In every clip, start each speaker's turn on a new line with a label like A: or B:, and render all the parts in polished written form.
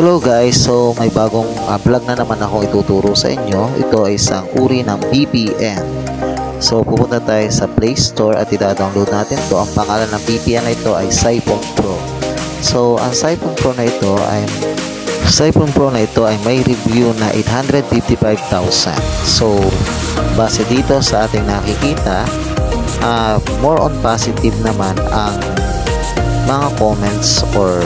A: Hello guys, so may bagong vlog na naman akong ituturo sa inyo. Ito ay isang uri ng VPN. So pupunta tayo sa Play Store at ida-download natin to. Ang pangalan ng VPN na ito ay Siphon Pro. So ang Siphon Pro na ito ay may review na 855,000. So base dito sa ating nakikita, more on positive naman ang mga comments or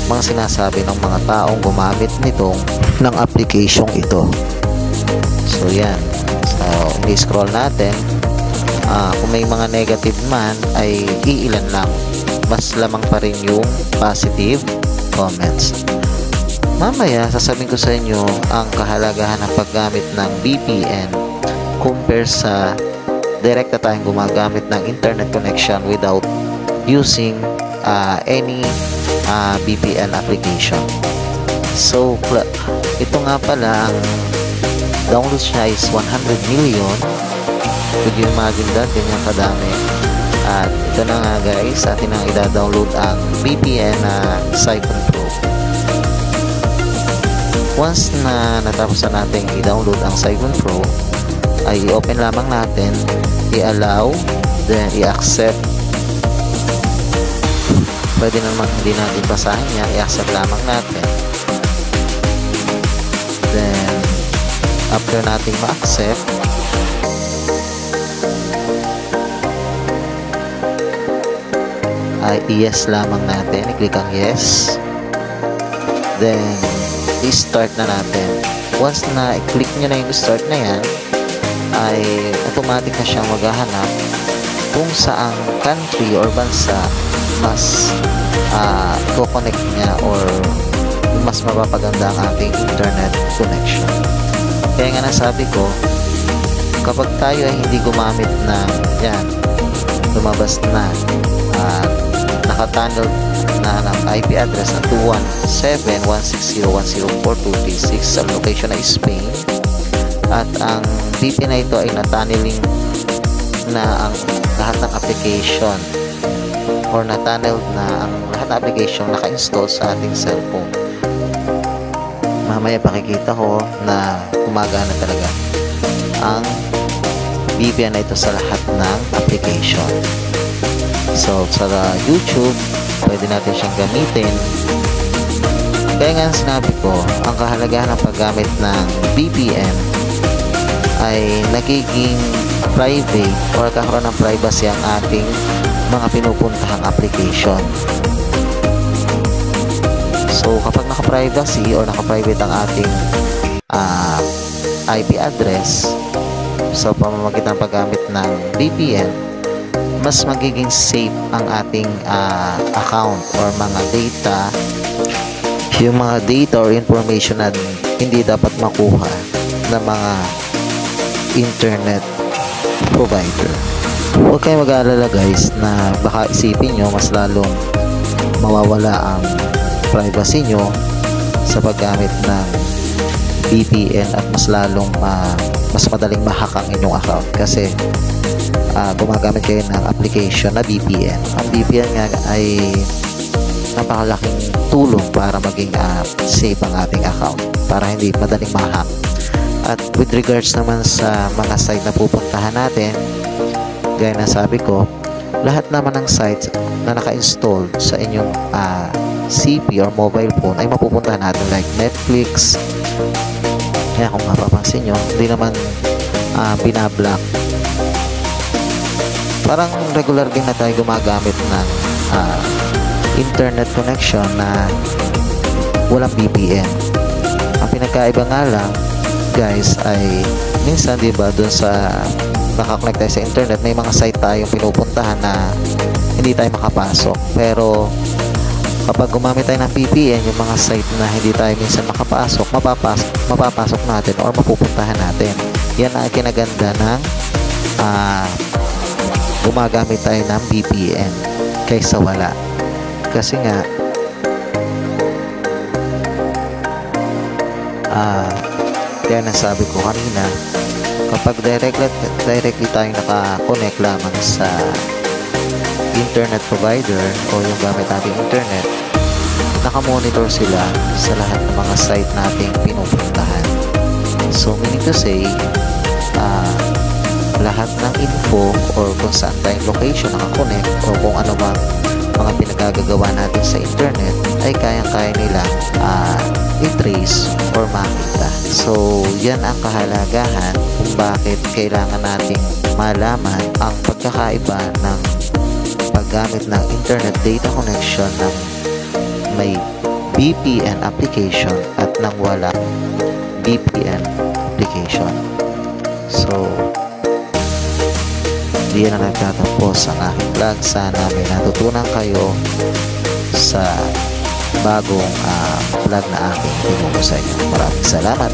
A: mga sinasabi ng mga taong gumamit nitong ng application ito. So yan, so i-scroll natin. Kung may mga negative man ay iilan lang, mas lamang pa rin yung positive comments. Mamaya sasabihin ko sa inyo ang kahalagahan ng paggamit ng VPN compare sa direkta tayong gumagamit ng internet connection without using any VPN application. So ito nga pala, ang downloads niya is 100 million. Could you imagine that? Ganyan kadami. At ito na nga guys, atin ang ida-download ang VPN na Siphon Pro. Once na natapos na natin i-download ang Siphon Pro, ay i-open lamang natin, i-allow, then i-accept. Pwede naman hindi natin basahin yan, i-accept lamang natin. Then after natin ma-accept, ay i-yes lamang natin, i-click ang yes. Then i-start na natin. Once na i-click nyo na yung start na yan, ay automatic na siyang maghahanap kung saang country or bansa mas connect niya or mas mapapaganda ang ating internet connection. Kaya nga nasabi ko, kapag tayo ay hindi gumamit ng yan, lumabas na nakatunnel na ng IP address na 217.160.104.236 ang location na Spain, at ang VPN na ito ay natunneling na ang lahat ng application or na-tunnel na ang lahat ng application naka-install sa ating cellphone. Mamaya pakikita ko na gumagana talaga ang VPN na ito sa lahat ng application. So sa YouTube, pwede natin siyang gamitin. Kaya nga sinabi ko, ang kahalagahan ng paggamit ng VPN ay nagiging private or kakaroon ng privacy ang ating mga pinupuntahang application. So kapag naka-privacy or naka-private ang ating IP address sa pamamagitan ng paggamit ng VPN, mas magiging safe ang ating account or mga data, yung mga data or information na hindi dapat makuha ng mga internet provider. Huwag kayong mag-aalala guys na baka isipin nyo mas lalong mawawala ang privacy nyo sa paggamit ng VPN at mas lalong mas madaling ma-hack ang inyong account kasi gumagamit kayo ng application na VPN. Ang VPN nga ay napakalaking tulong para maging safe ang ating account, para hindi madaling ma-hack. At with regards naman sa mga site na pupuntahan natin, gaya na sabi ko, lahat naman ng sites na naka-install sa inyong CP or mobile phone ay mapupuntahan natin, like Netflix. Kaya kung mapapansin nyo, hindi naman binablock. Parang regular din na tayo gumagamit ng internet connection na walang VPN. Ang pinagkaiba nga lang guys ay minsan diba dun sa nakakonect tayo sa internet, may mga site tayong pinupuntahan na hindi tayo makapasok. Pero kapag gumamit tayo ng VPN, yung mga site na hindi tayo minsan makapasok, mapapasok natin or mapupuntahan natin. Yan ang kinaganda ng gumagamit tayo ng VPN kaysa wala. Kasi nga kaya nasabi ko kanina, kapag directly tayo naka-connect lamang sa internet provider o yung gamit nating internet, nakamonitor sila sa lahat ng mga site nating pinupuntahan. So meaning to say, lahat ng info or kung saan tayong location nakakonect o kung ano mang mga pinagagagawa natin sa internet ay kayang-kaya nilang i-trace or makita. So yan ang kahalagahan kung bakit kailangan nating malaman ang pagkakaiba ng paggamit ng internet data connection ng may VPN application at ng wala VPN application. So diyan na nagtatapos ang aking vlog. Sana may natutunan kayo sa bagong vlog na aking tinuro sa inyo. Maraming salamat.